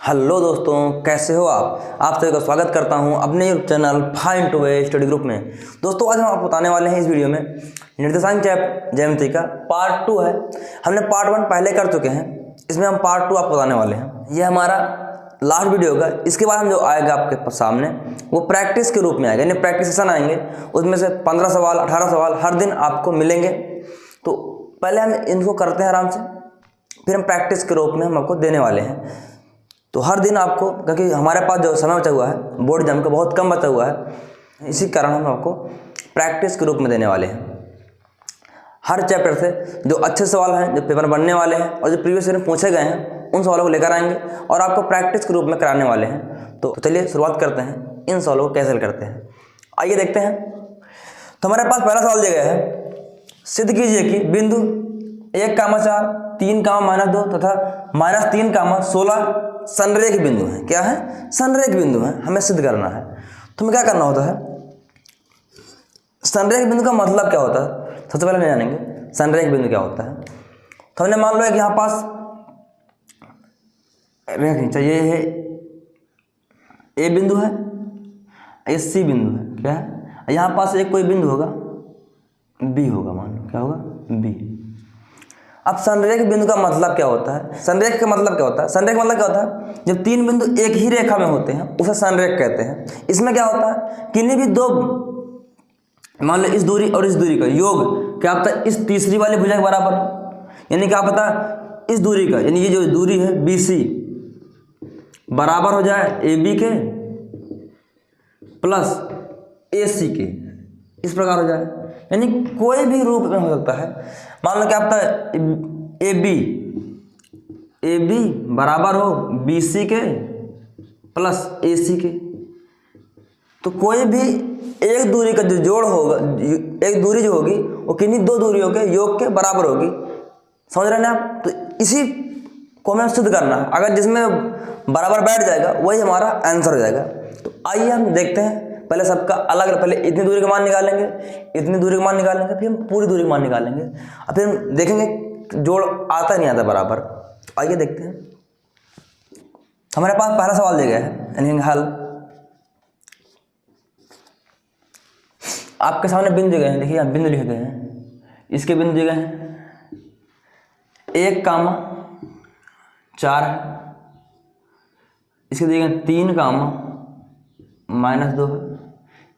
Hello दोस्तों, कैसे हो आप सभी का स्वागत करता हूं अपने YouTube channel find two way study group में। दोस्तों, आज हम आपको बताने वाले हैं इस वीडियो में निर्देशांक ज्यामिति का पार्ट 2 है। हमने पार्ट 1 पहले कर चुके हैं, इसमें हम पार्ट 2 आपको बताने वाले हैं। यह हमारा लास्ट वीडियो होगा। इसके बाद हम जो आएगा आपके सामने वो प्रैक्टिस के रूप में आएगा, यानी प्रैक्टिस सेशन आएंगे। उसमें से 15 सवाल 18 सवाल हर दिन आपको मिलेंगे। तो पहले हम इनको करते हैं आराम से, फिर हम प्रैक्टिस के रूप में हम आपको देने वाले हैं। तो हर दिन आपको, क्योंकि हमारे पास जो समय बचा हुआ है बोर्ड एग्जाम का बहुत कम बचा हुआ है, इसी कारण हम आपको प्रैक्टिस के रूप में देने वाले हैं। हर चैप्टर से जो अच्छे सवाल हैं, जो पेपर बनने वाले हैं और जो प्रीवियस ईयर में पूछे गए हैं, उन सवालों को लेकर आएंगे और आपको प्रैक्टिस के रूप में कराने वाले हैं। तो चलिए शुरुआत करते हैं, इन सवालों को कैसे हल करते हैं, आइए देखते हैं। तो हमारे पास पहला सवाल दिया गया है, सिद्ध कीजिए कि बिंदु 1,4 3,-2 तथा -3,16 संरेख बिंदु है। क्या है? संरेख बिंदु है, हमें सिद्ध करना है। तो हमें क्या करना होता है? संरेख बिंदु का मतलब क्या होता है सबसे पहले नहीं जानेंगे संरेख बिंदु क्या होता है। तो हमने मान लो कि यहाँ पास रेखा खींचा, ये है ए बिंदु है, ये सी बिंदु है। क्या है? यहाँ पास एक कोई बिंदु होगा, बी होगा, मान लो क्या होगा? बी। अब संरेख बिंदु का मतलब क्या होता है? संरेख का मतलब क्या होता है? संरेख मतलब क्या होता है? जब तीन बिंदु एक ही रेखा में होते हैं उसे संरेख कहते हैं। इसमें क्या होता है? किन्हीं भी दो, मान लो इस दूरी और इस दूरी का योग क्या होता है? इस तीसरी वाली भुजा के बराबर, यानी क्या पता इस दूरी का, यानी ये जो दूरी है BC बराबर हो जाए AB के प्लस AC के, इस प्रकार हो जाए। यानी कोई भी रूप में हो सकता है। मान लो क्या होता है? AB बराबर हो BC के प्लस AC के। तो कोई भी एक दूरी का जो जोड़ होगा, एक दूरी जो होगी वो किन्हीं दो दूरियों के योग के बराबर होगी। समझ रहे हैं आप? तो इसी को हमें सिद्ध करना है। अगर जिसमें बराबर बैठ जाएगा वही हमारा आंसर हो जाएगा। तो आइए हम देखते हैं। पहले सबका अलग, पहले इतनी दूरी का मान निकालेंगे, इतनी दूरी का मान निकालेंगे, फिर हम पूरी दूरी का मान निकालेंगे और फिर हम देखेंगे जोड़ आता नहीं आता बराबर। आइए देखते हैं। हमारे पास पहला सवाल दिया गया है, यानी हल। आपके सामने बिंदु दिए गए हैं, देखिए यहाँ बिंदु लिखे गए हैं। इसके बिंदु दिए गए हैं 1,4 है, इसके दिए गए 3,-2 है,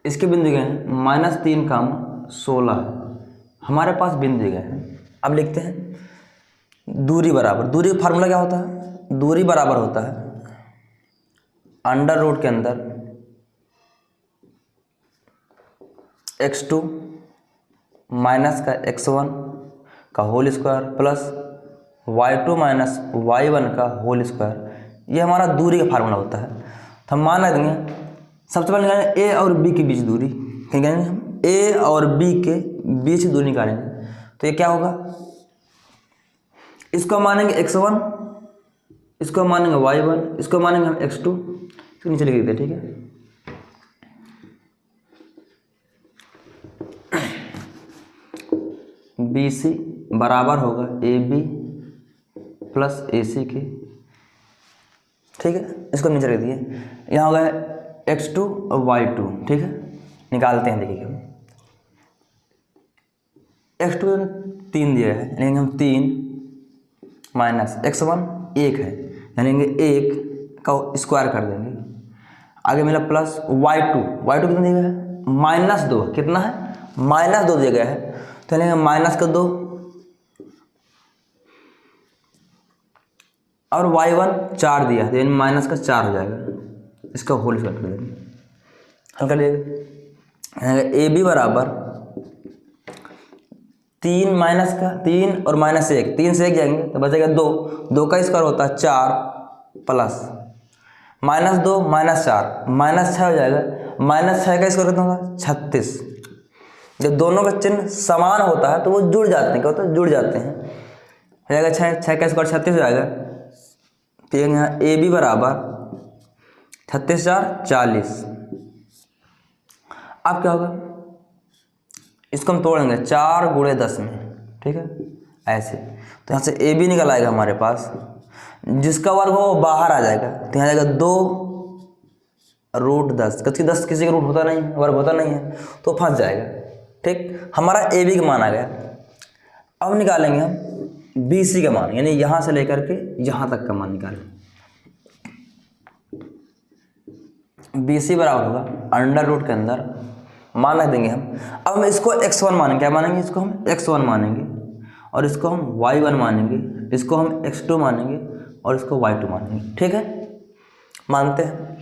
इसके बिंदु गए हैं -3,16 है। हमारे पास बिंदु दिए गए हैं। अब लिखते हैं दूरी बराबर। दूरी का फार्मूला क्या होता है? दूरी बराबर होता है अंडर रूट के अंदर x2 माइनस का x1 का whole square plus y2 minus y1 का होल स्क्वायर। ये हमारा दूरी का फार्मूला होता है। तो हम मान देंगे, सबसे पहले निकालेंगे ए और बी के बीच दूरी। निकालेंगे हम ए और बी के बीच दूरी निकालेंगे। तो ये क्या होगा? इसको मानेंगे x1, इसको मानेंगे y1, इसको मानेंगे हम x2। इसको नीचे लिख देते, ठीक है। BC बराबर होगा AB प्लस AC के, ठीक है। इसको नीचे लिख दिए। यहाँ होगा x2 और y2, ठीक है। निकालते हैं, देखिए x2 3 दिया है, यानी हम 3 माइनस x1 1 है, यानी 1 का स्क्वायर कर देंगे। आगे मिला प्लस y2 कितना दिया गया है? -2। कितना है? -2 दिया गया है। तो यानी -2 और y1 4 दिया है, यानी -4 हो जाएगा। इसका होल स्क्वायर कर देंगे, हल कर लिए। AB बराबर 3 और -1, 3 से 1 जाएंगे तो बचेगा 2 का स्क्वायर होता है 4 प्लस -2 -4 -6 हो जाएगा। -6 का स्क्वायर कितना होगा? 36। जब दोनों का चिन्ह समान होता है तो वो जुड़ जाते हैं। क्या होता है? जुड़ जाते हैं। हो जाएगा 6 का स्क्वायर 36 हो जाएगा। फिर यहाँ AB बराबर 36 4 40। अब क्या होगा? इसको हम तोड़ेंगे 4 × 10 में, ठीक है, ऐसे। तो यहाँ से AB निकल आएगा हमारे पास। जिसका वर्ग हो वो बाहर आ जाएगा, तो यहाँ जाएगा 2√10। क्योंकि 10 किसी का रूट होता नहीं है, वर्ग होता नहीं है, तो फंस जाएगा। ठीक, हमारा ए बी का मान आ गया। अब निकालेंगे हम बी सी का मान, यानी यहाँ से लेकर के यहाँ तक का मान निकालें। बी सी बराबर होगा अंडर रूट के अंदर मान रख देंगे हम। अब हम इसको x1 मानेंगे, क्या मानेंगे, इसको हम x1 मानेंगे, और इसको हम y1 मानेंगे, इसको हम x2 मानेंगे, और इसको y2 मानेंगे। ठीक है, मानते हैं।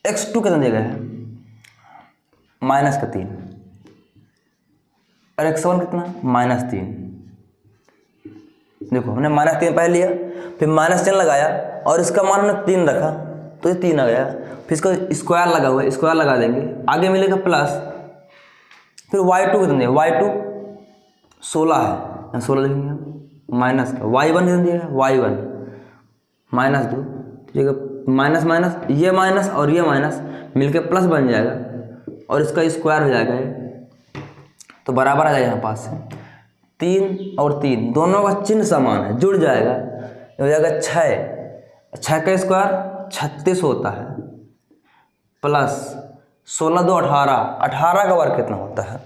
x2 कितना दिया गया है, -3, और x1 कितना, -3। देखो हमने -3 पहले लिया, फिर -10 लगाया, और इसका मान हमने 3 रखा, तो ये 3 आ गया। फिर इसको स्क्वायर लगा हुआ है, स्क्वायर लगा देंगे, आगे मिलेगा प्लस। फिर y2 कितना दिया, y2 16 है, 16 लिखेंगे हम, माइनस का। y1 कितना दिया है, y1 -2, ठीक है, माइनस माइनस, ये माइनस और ये माइनस मिलके प्लस बन जाएगा, और इसका स्क्वायर हो जाएगा ये, तो बराबर आ जाएगा यहाँ पास से। 3 और 3 दोनों का चिन्ह समान है, जुड़ जाएगा, हो जाएगा 6। 6 का स्क्वायर 36 होता है, प्लस 16 2 18, 18 का वर्ग कितना होता है,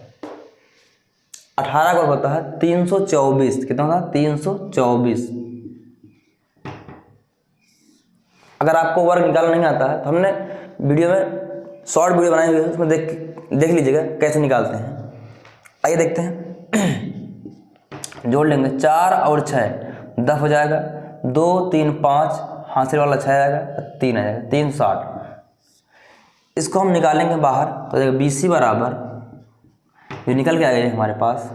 18 का वर्ग होता है 324। कितना होता है, 324। अगर आपको वर्ग निकालना नहीं आता है तो हमने वीडियो में शॉर्ट वीडियो बनाई हुई है, उसमें देख लीजिएगा कैसे निकालते हैं। आइए देखते हैं। जोड़ लेंगे 4 और 6 10 हो जाएगा, 2 3 5 हासिल वाला 6 आएगा, 3 आ जाएगा, 360। इसको हम निकालेंगे बाहर, तो देखो बी सी बराबर, ये निकल के आ गया हमारे पास,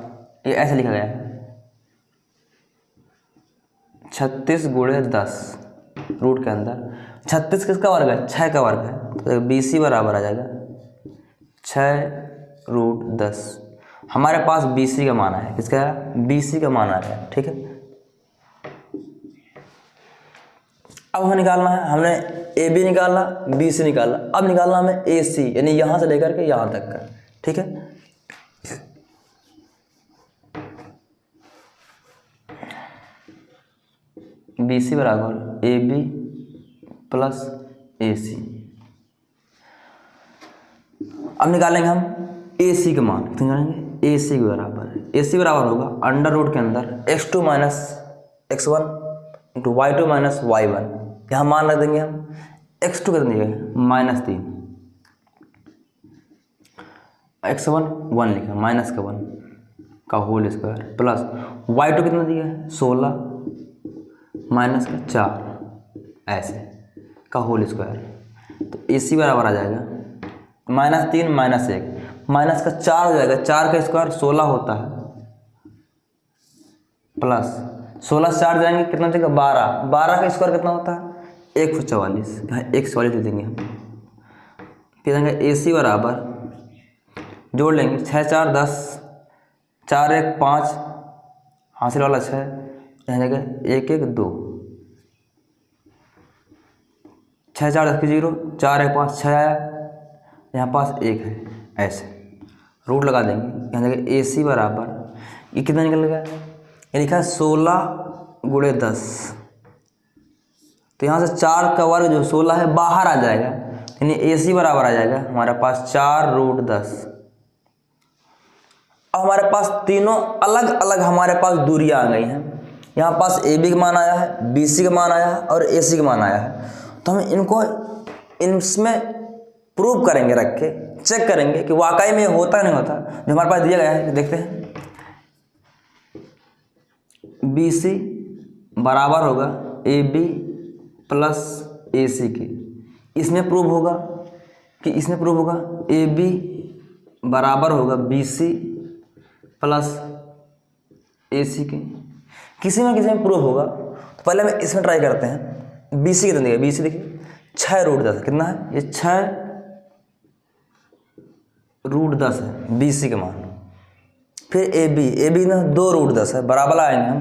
ये ऐसे लिखा गया है 36 × 10 रूट के अंदर। 36 किसका वर्ग है, 6 का वर्ग है, तो बी सी बराबर आ जाएगा 6√10। हमारे पास बी सी का मान है, किसका है, बी सी का मान आ रहा है। ठीक है, अब हमें निकालना है, हमने ए बी निकाला, बी सी निकाला, अब निकालना हमें ए सी, यानी यहाँ से लेकर के यहाँ तक का। ठीक है, बी सी बराबर ए बी प्लस ए सी। अब निकालेंगे हम ए सी का मान, कितने निकालेंगे, ए सी के बराबर, ए सी बराबर होगा अंडर रूट के अंदर x2 - x1 × y2 - y1। यहाँ मान रख देंगे हम, x2 कितना दिया है, -3, x1 1 लिखा, माइनस का 1 का होल स्क्वायर, प्लस y2 कितना दिया है, 16 माइनस का 4 ऐसे का होल स्क्वायर। तो ए सी बराबर आ जाएगा -3 - 1 माइनस का 4 हो जाएगा, 4 का स्क्वायर 16 होता है, प्लस 16 से 4 जाएंगे, कितना देगा, 12। 12 का स्क्वायर कितना होता है, 144। यहाँ 144 दे देंगे हम। फिर देंगे ए सी बराबर, जोड़ लेंगे 6 4 10, 4 1 5 हासिल वाला 6, यहाँ जगह 1 1 2, 6 4 10 की 0, 4 1 5 6 आया, यहाँ पास 1 है, ऐसे रूट लगा देंगे। यहाँ जगह ए सी बराबर, ये कितना निकल गया, ये लिखा है 16 × 10, तो यहाँ से 4 का वर्ग जो 16 है बाहर आ जाएगा, यानी ए सी बराबर आ जाएगा हमारे पास 4√10। अब हमारे पास तीनों अलग अलग हमारे पास दूरियां आ गई हैं। यहाँ पास ए बी का मान आया है, बी सी का मान आया है, और ए सी का मान आया है। तो हम इनको इसमें प्रूव करेंगे, रख के चेक करेंगे कि वाकई में होता नहीं होता जो हमारे पास दिया गया है। देखते हैं, बी सी बराबर होगा ए बी प्लस ए सी के, इसमें प्रूव होगा कि इसमें प्रूव होगा ए बी बराबर होगा बी सी प्लस ए सी के, किसी में प्रूव होगा। तो पहले हम इसमें ट्राई करते हैं। बी सी कितना दिया, बी सी देखिए 6√10 कितना है, ये 6√10 है बी सी का मान। फिर ए बी ना 2√10 है, बराबर आएंगे हम,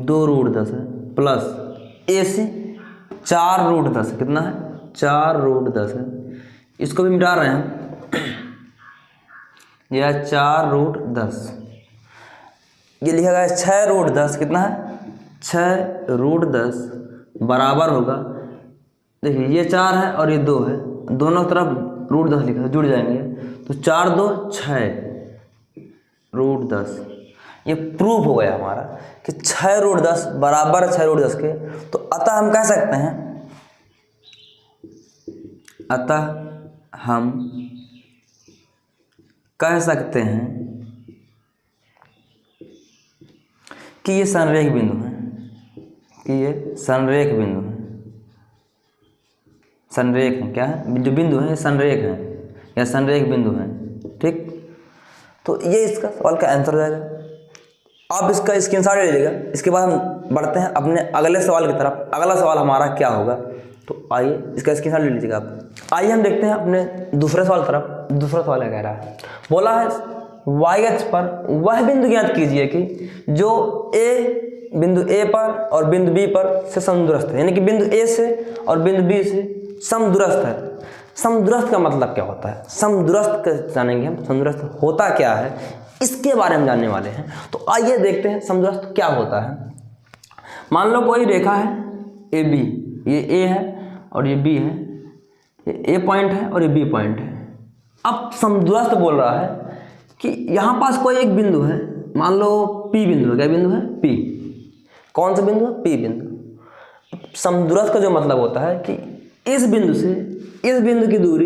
2√10 है, प्लस ए सी 4√10 कितना है, 4√10 है, इसको भी मिटा रहे हैं हम, यह 4√10। ये लिखा गया है 6√10 कितना है 6√10 बराबर होगा, देखिए ये 4 है और ये 2 है, दोनों तरफ √10 लिखा है, जुड़ जाएंगे तो 4 2 6√10। ये प्रूफ हो गया हमारा कि 6√10 बराबर 6√10 के। तो अतः हम कह सकते हैं, अतः हम कह सकते हैं कि ये संरेख बिंदु है, कि ये संरेख बिंदु है, संरेख है, क्या है जो बिंदु है संरेख है या संरेख बिंदु है। ठीक, तो ये इसका सवाल का आंसर हो जाएगा। आप इसका स्क्रीनशॉट ले लीजिएगा। इसके बाद हम बढ़ते हैं अपने अगले सवाल की तरफ। अगला सवाल हमारा क्या होगा, तो आइए इसका स्क्रीनशॉट ले लीजिएगा आप। आइए हम देखते हैं अपने दूसरे सवाल तरफ। दूसरा सवाल क्या कह रहा है, बोला है y अक्ष पर वह बिंदु ज्ञात कीजिए कि जो बिंदु A पर और बिंदु B पर से समदूरस्थ है, यानी कि बिंदु A से और बिंदु B से समदूरस्थ है। समदूरस्थ का मतलब क्या होता है, समदूरस्थ जानेंगे हम, समदूरस्थ होता क्या है इसके बारे में जानने वाले हैं। तो आइए देखते हैं समदूरस्थ क्या होता है। मान लो कोई रेखा है AB, ये A है और ये B है, ये A पॉइंट है और ये B पॉइंट है। अब समदूरस्थ बोल रहा है कि यहाँ पास कोई एक बिंदु है, मान लो P बिंदु है। क्या बिंदु है, P। कौन सा बिंदु है, P बिंदु। समदूरस्थ का जो मतलब होता है कि इस बिंदु से इस बिंदु की दूरी,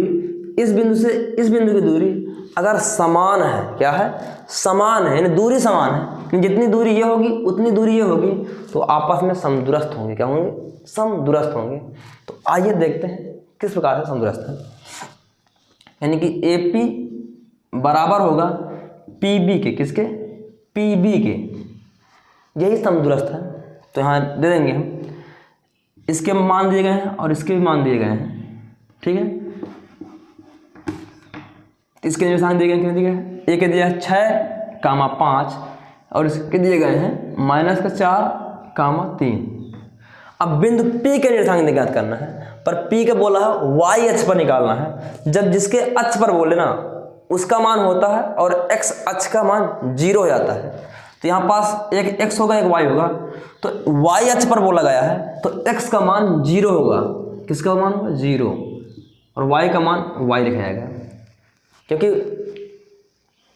इस बिंदु से इस बिंदु की दूरी अगर समान है, क्या है, समान है, यानी दूरी समान है, जितनी दूरी ये होगी उतनी दूरी ये होगी, तो आपस में समदूरस्थ होंगे। क्या होंगे, समदूरस्थ होंगे। तो आइए देखते हैं किस प्रकार से समदूरस्थ है। यानी कि AP बराबर होगा PB के, किसके, PB के, यही समदूरस्थ है। तो यहाँ दे देंगे हम, इसके मान दिए गए हैं और इसके भी मान दिए गए हैं। ठीक है, इसके निशान दिए गए, कितने दिए गए, एक दिया है 6,5 और इसके दिए गए हैं -4,3। अब बिंदु P के निर्देशांक ज्ञात करना है, पर P का बोला है y अक्ष पर निकालना है। जब जिसके अक्ष पर बोले ना उसका मान होता है और x अक्ष का मान 0 हो जाता है। तो यहाँ पास एक x होगा एक y होगा, तो y अक्ष पर बोला गया है तो x का मान 0 होगा। किसका मान होगा, 0, और y का मान y लिखा जाएगा, क्योंकि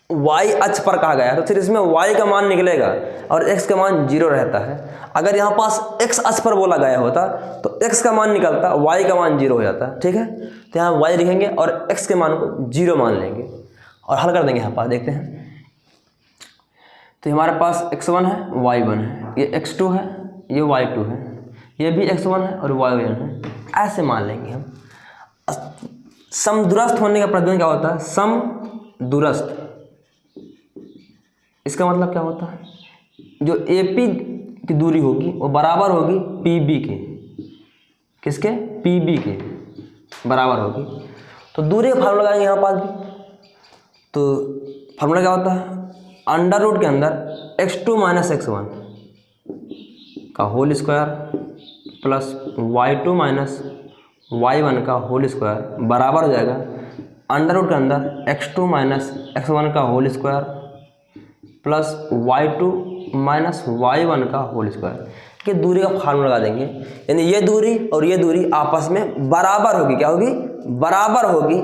y अक्ष पर कहा गया है तो फिर इसमें y का मान निकलेगा और x का मान 0 रहता है। अगर यहाँ पास x अक्ष पर बोला गया होता तो x का मान निकलता, y का मान 0 हो जाता। ठीक है, तो यहाँ y लिखेंगे और x के मान को 0 मान लेंगे और हल कर देंगे। यहाँ पास देखते हैं, तो हमारे पास x1 है y1 है, ये x2 है ये y2 है, ये भी x1 है और y1 है, ऐसे मान लेंगे हम। समदूरस्थ होने का प्रतिबंध क्या होता है, समदूरस्थ, इसका मतलब क्या होता है, जो AP की दूरी होगी वो बराबर होगी PB के, किसके, PB के बराबर होगी। तो दूरी का फार्मूला लगाएंगे यहाँ पास भी। तो फार्मूला क्या होता है, अंडर रूट के अंदर x2 - x1 का whole square plus y2 - y1 का होल स्क्वायर बराबर हो जाएगा अंडर रूट के अंदर x2 - x1 का whole square plus y2 - y1 का होल स्क्वायर के दूरी का फार्मूला लगा देंगे। यानी ये दूरी और ये दूरी आपस में बराबर होगी। क्या होगी, बराबर होगी।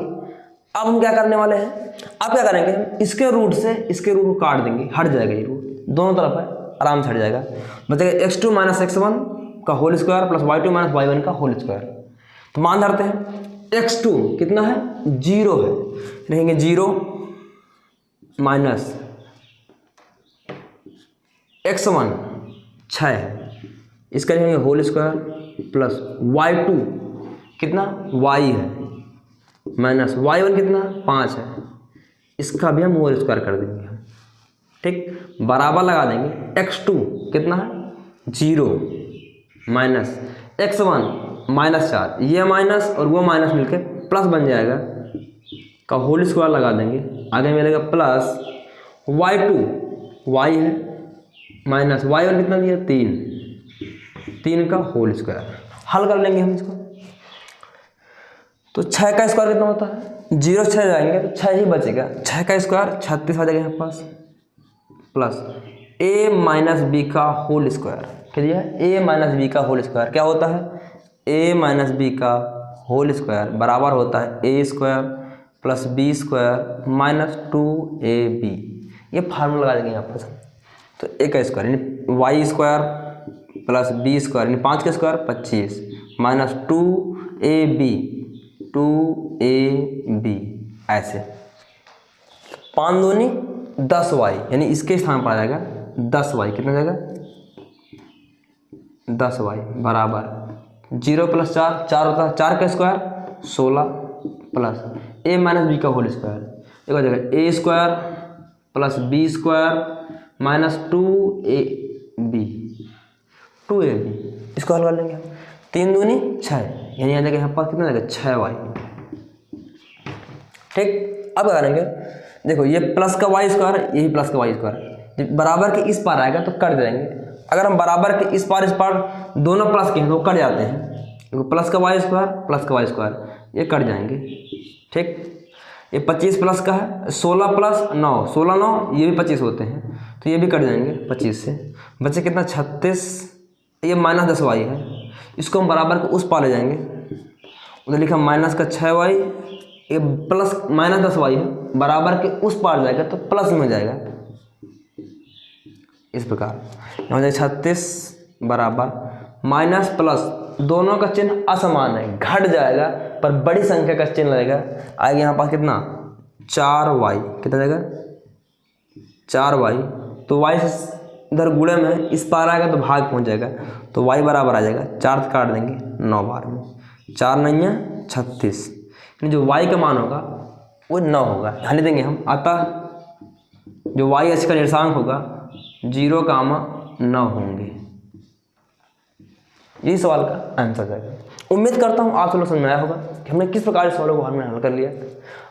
अब हम क्या करने वाले हैं, अब क्या करेंगे, इसके रूट से इसके रूट को काट देंगे, हट जाएगा, ये रूट दोनों तरफ है, आराम से हट जाएगा। बचेगा x2 - x1 का whole square plus y2 - y1 का होल स्क्वायर। तो मान धरते हैं x2 कितना है, 0 है, रहेंगे 0 माइनस x1 6 है, इसका लिखेंगे होल स्क्वायर प्लस y2 कितना, y है, माइनस y1 कितना 5 है, इसका भी हम होल स्क्वायर कर देंगे हम। ठीक, बराबर लगा देंगे x2 कितना है, 0 माइनस x1 -4, ये माइनस और वो माइनस मिलके प्लस बन जाएगा, का होल स्क्वायर लगा देंगे, आगे मिलेगा प्लस y2 y है माइनस y1 कितना दिया, 3 का होल स्क्वायर। हल कर लेंगे हम इसको। तो 6 का स्क्वायर कितना होता है, 0 6 जाएंगे तो 6 ही बचेगा, 6 का स्क्वायर 36 आ जाएगा यहाँ पास, प्लस ए माइनस बी का होल स्क्वायर, क्या दिया है? ए माइनस बी का होल स्क्वायर क्या होता है? ए माइनस बी का होल स्क्वायर बराबर होता है A square plus B square minus 2ab। ये फार्मूला लगा देंगे यहाँ पर। तो ए का स्क्वायर यानी y square plus B square यानी 5 का स्क्वायर 25 माइनस 2ab ऐसे। 5 दूनी 10y यानी इसके स्थान पर आ जाएगा 10y। कितना जाएगा? 10y बराबर 0 प्लस 4 4 होता है, 4 का square 16 plus A minus B का होल स्क्वायर, एक हो जाएगा A square plus B square minus 2ab। इसको हल कर लेंगे। 3 दूनी 6 यानी आ जाएगा यहाँ पर कितना जाएगा? 6y। ठीक, अब क्या करेंगे? देखो ये प्लस का वाई स्क्वायर, यही प्लस का वाई स्क्वायर, जब बराबर के इस पार आएगा तो कट जाएंगे। अगर हम बराबर के इस पार दोनों प्लस के हैं तो कट जाते हैं। देखो प्लस का वाई स्क्वायर प्लस का वाई स्क्वायर ये कट जाएंगे। ठीक, ये 25 प्लस का है, 16 प्लस 9 16 9 ये भी 25 होते हैं तो ये भी कट जाएंगे 25 से। बचे कितना? 36। ये माइनस 10y है, इसको हम बराबर के उस पार ले जाएंगे। उधर लिखा माइनस का 6y, ये प्लस माइनस 10y है, बराबर के उस पार जाएगा तो प्लस में जाएगा। इस प्रकार यहाँ जाए 36 बराबर माइनस प्लस, दोनों का चिन्ह असमान है, घट जाएगा पर बड़ी संख्या का चिन्ह लगेगा। आएगा यहाँ पास कितना? 4y। कितना जाएगा? 4y। तो y से इधर गुणे में इस पार आएगा तो भाग पहुँच जाएगा तो y बराबर आ जाएगा 4 काट देंगे 9 बार में, 4 नहीं है 36। जो y का मान होगा वो 9 होगा, ध्यान देंगे हम। अतः जो y अक्ष का निर्देशांक होगा 0,9 होंगे। यही सवाल का आंसर जाएगा। उम्मीद करता हूँ आप सब लोग समझ में आया होगा कि हमने किस प्रकार इस सवालों को हमने हल कर लिया।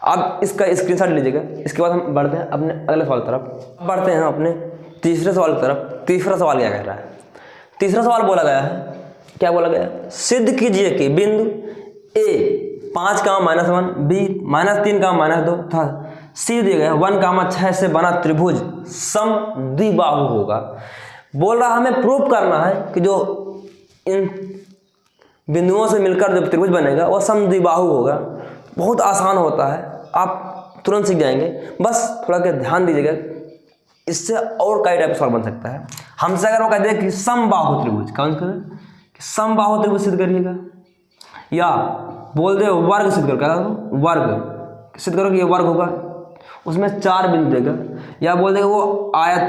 आप इसका स्क्रीनशॉट लीजिएगा। इसके बाद हम बढ़ते हैं अपने अगले सवाल तरफ। बढ़ते हैं अपने तीसरे सवाल की तरफ। तीसरा सवाल क्या कह रहा है? तीसरा सवाल बोला गया है, क्या बोला गया? सिद्ध कीजिए कि बिंदु ए 5,-1 बी -3,-2 था सी दिया गया 1,6 से बना त्रिभुज समद्विबाहु होगा। बोल रहा हमें प्रूव करना है कि जो इन बिंदुओं से मिलकर जो त्रिभुज बनेगा वह समद्विबाहु होगा। बहुत आसान होता है, आप तुरंत सीख जाएंगे। बस थोड़ा के ध्यान दीजिएगा, इससे और कई टाइप सवाल बन सकता है। हमसे अगर वो कहते हैं कि समबाहु त्रिभुज, कौन करें कि समबाहु त्रिभुज सिद्ध करिएगा, या बोल दे वर्ग सिद्ध करो, क्या वर्ग सिद्ध करो कि ये वर्ग होगा, उसमें 4 बिंदु देगा। या बोल देगा वो आयत,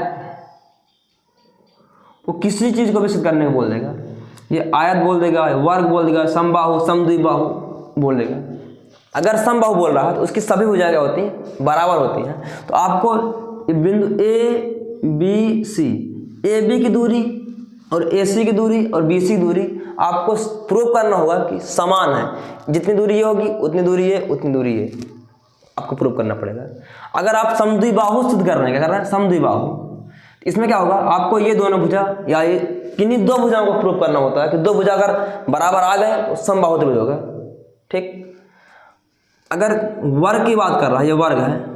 वो किसी चीज को भी सिद्ध करने को बोल देगा। ये आयत बोल देगा, वर्ग बोल देगा, समबाहु समद्विबाहु बोल देगा। अगर समबाहु बोल रहा है तो उसकी सभी भुजाएं क्या होती हैं? बराबर होती हैं। तो आपको बिंदु A B C, A B की दूरी और ए सी की दूरी और बी सी की दूरी आपको प्रूव करना होगा कि समान है। जितनी दूरी ये होगी उतनी दूरी ये, उतनी दूरी ये, आपको प्रूव करना पड़ेगा। अगर आप समद्विबाहु सिद्ध कर रहे हैं, क्या कर रहे हैं? समद्विबाहु, इसमें क्या होगा? आपको ये दोनों भुजा या ये किन्हीं 2 भुजाओं को प्रूव करना होता है कि 2 भुजा अगर बराबर आ गए तो समबाहु त्रिभुज होगा। ठीक, अगर वर्ग की बात कर रहा है, ये वर्ग है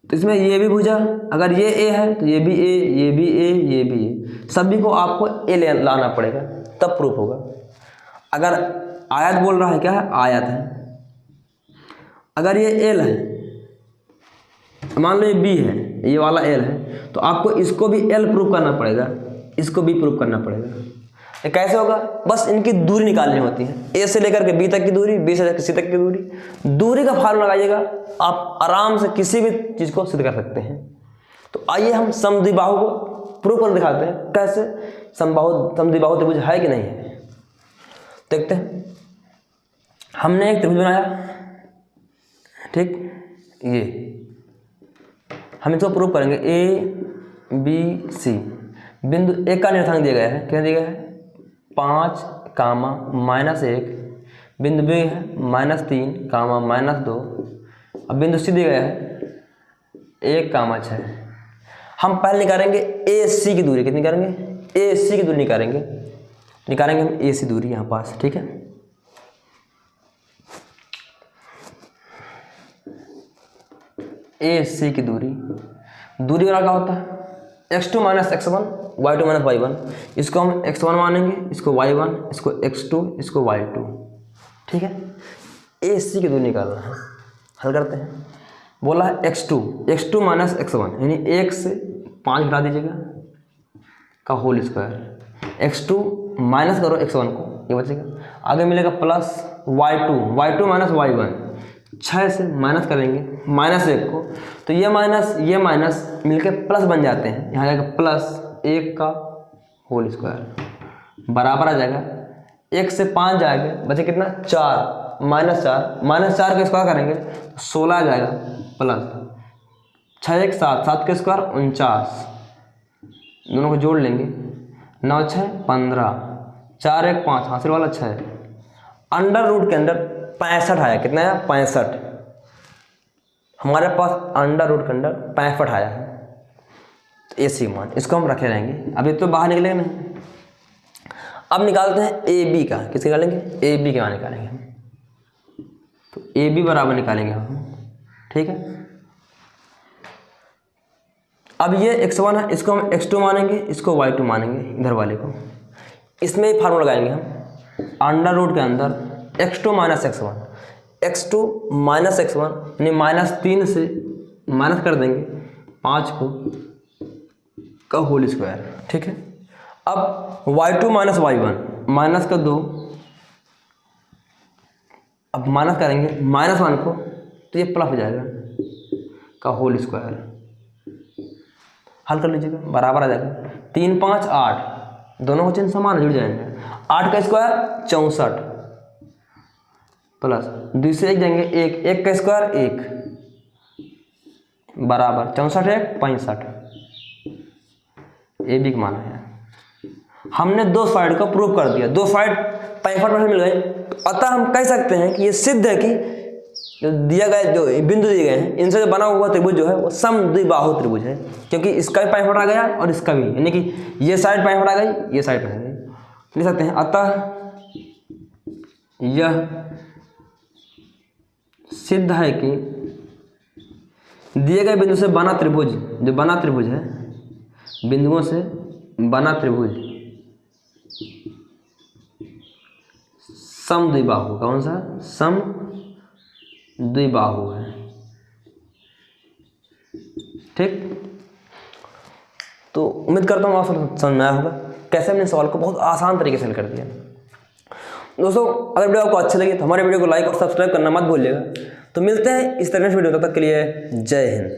तो इसमें ये भी भुजा, अगर ये ए है तो ये भी ए, ये भी ए, ये भी ए, सभी को आपको ए ले लाना पड़ेगा तब प्रूफ होगा। अगर आयत बोल रहा है, क्या है? आयत है। अगर ये एल है, मान लो ये बी है, ये वाला एल है, तो आपको इसको भी एल प्रूफ करना पड़ेगा, इसको भी प्रूफ करना पड़ेगा। ये कैसे होगा? बस इनकी दूरी निकालनी होती है, ए से लेकर के बी तक की दूरी, बी से लेकर सी तक की दूरी। दूरी का फार्मूला लगाइएगा, आप आराम से किसी भी चीज़ को सिद्ध कर सकते हैं। तो आइए हम समद्विबाहु को प्रूव कर दिखाते हैं कैसे समद्विबाहु त्रिभुज है कि नहीं है। देखते हैं। हमने एक त्रिभुज बनाया, ठीक, ये हम इसको प्रूव करेंगे। ए बी सी, बिंदु ए का निर्देशांक दिया गया है, क्या दिया गया है? 5,-1, बिंदु बी है -3, -2, अब बिंदु सी दिया गया है 1,6। हम पहले निकालेंगे ए सी की दूरी। कितनी निकालेंगे? ए सी की दूरी निकालेंगे हम ए सी दूरी यहाँ पास, ठीक है। ए सी की दूरी, दूरी वाला क्या होता है? x2 minus x1 y2 minus y1, इसको हम x1 मानेंगे, इसको y1, इसको x2, इसको y2। ठीक है, ए सी की दूरी निकालना है। हल करते हैं। बोला है x2 माइनस x1 यानी 1 से 5 घटा दीजिएगा का होल स्क्वायर। x2 माइनस करो x1 को, ये बचेगा। आगे मिलेगा प्लस y2 माइनस y1, 6 से माइनस करेंगे -1 को, तो ये माइनस मिलके प्लस बन जाते हैं। यहाँ जाएगा प्लस 1 का होल स्क्वायर बराबर आ जाएगा 1 से 5 जाएगा, बचे कितना 4, -4 का स्क्वायर करेंगे 16 आ जाएगा, प्लस 6 1 7, 7 का स्क्वायर 49, दोनों को जोड़ लेंगे 9 6 15, 4 1 5, हासिल वाला 6, अंडर रूट के अंदर 65 आया। कितना आया 65, हमारे पास अंडर रूट के अंदर 65 आया है। तो AC मान इसको हम रखे रहेंगे। अभी तो बाहर निकलेगा नहीं। अब निकालते हैं AB का। किसके निकालेंगे? AB के मान निकालेंगे हम। तो AB बराबर निकालेंगे हम। ठीक है, अब ये x1 है, इसको हम x2 मानेंगे, इसको y2 मानेंगे, इधर वाले को। इसमें ही फार्मूला लगाएंगे हम। अंडर रूट के अंदर x2 माइनस x1 यानी -3 से माइनस कर देंगे 5 को का होल स्क्वायर। ठीक है, अब y2 माइनस y1 माइनस का 2, अब माइनस करेंगे -1 को, तो ये प्लस हो जाएगा का होल स्क्वायर। हल कर लीजिएगा, बराबर आ जाएगा 3 5 8, दोनों को चिन्ह समान जुड़ जाएंगे। 8 का स्क्वायर 64 प्लस 2 से 1 जाएंगे 1 का स्क्वायर 1 बराबर 64 1 65। ए बी का मान है। हमने दो साइड को प्रूव कर दिया, दो साइड 65% मिल गए। अतः हम कह सकते हैं कि ये सिद्ध है कि जो दिया गया जो बिंदु दिए गए हैं इनसे जो बना हुआ त्रिभुज जो है वो समद्विबाहु त्रिभुज है, क्योंकि इसका भी 65 आ गया और इसका भी, यानी कि ये साइड 65 आ गई, ये साइड 65 लिख सकते हैं। अतः यह सिद्ध है कि दिए गए बिंदु से बना त्रिभुज, जो बना त्रिभुज है, बिंदुओं से बना त्रिभुज समद्विबाहु। कौन सा? समद्विबाहु है। ठीक, तो उम्मीद करता हूँ आप समझ में आया होगा कैसे हमने सवाल को बहुत आसान तरीके से हल कर दिया। दोस्तों, अगर वीडियो आपको अच्छी लगी तो हमारे वीडियो को लाइक और सब्सक्राइब करना मत भूलिएगा। तो मिलते हैं इस तरह से वीडियो, तब तक के लिए जय हिंद।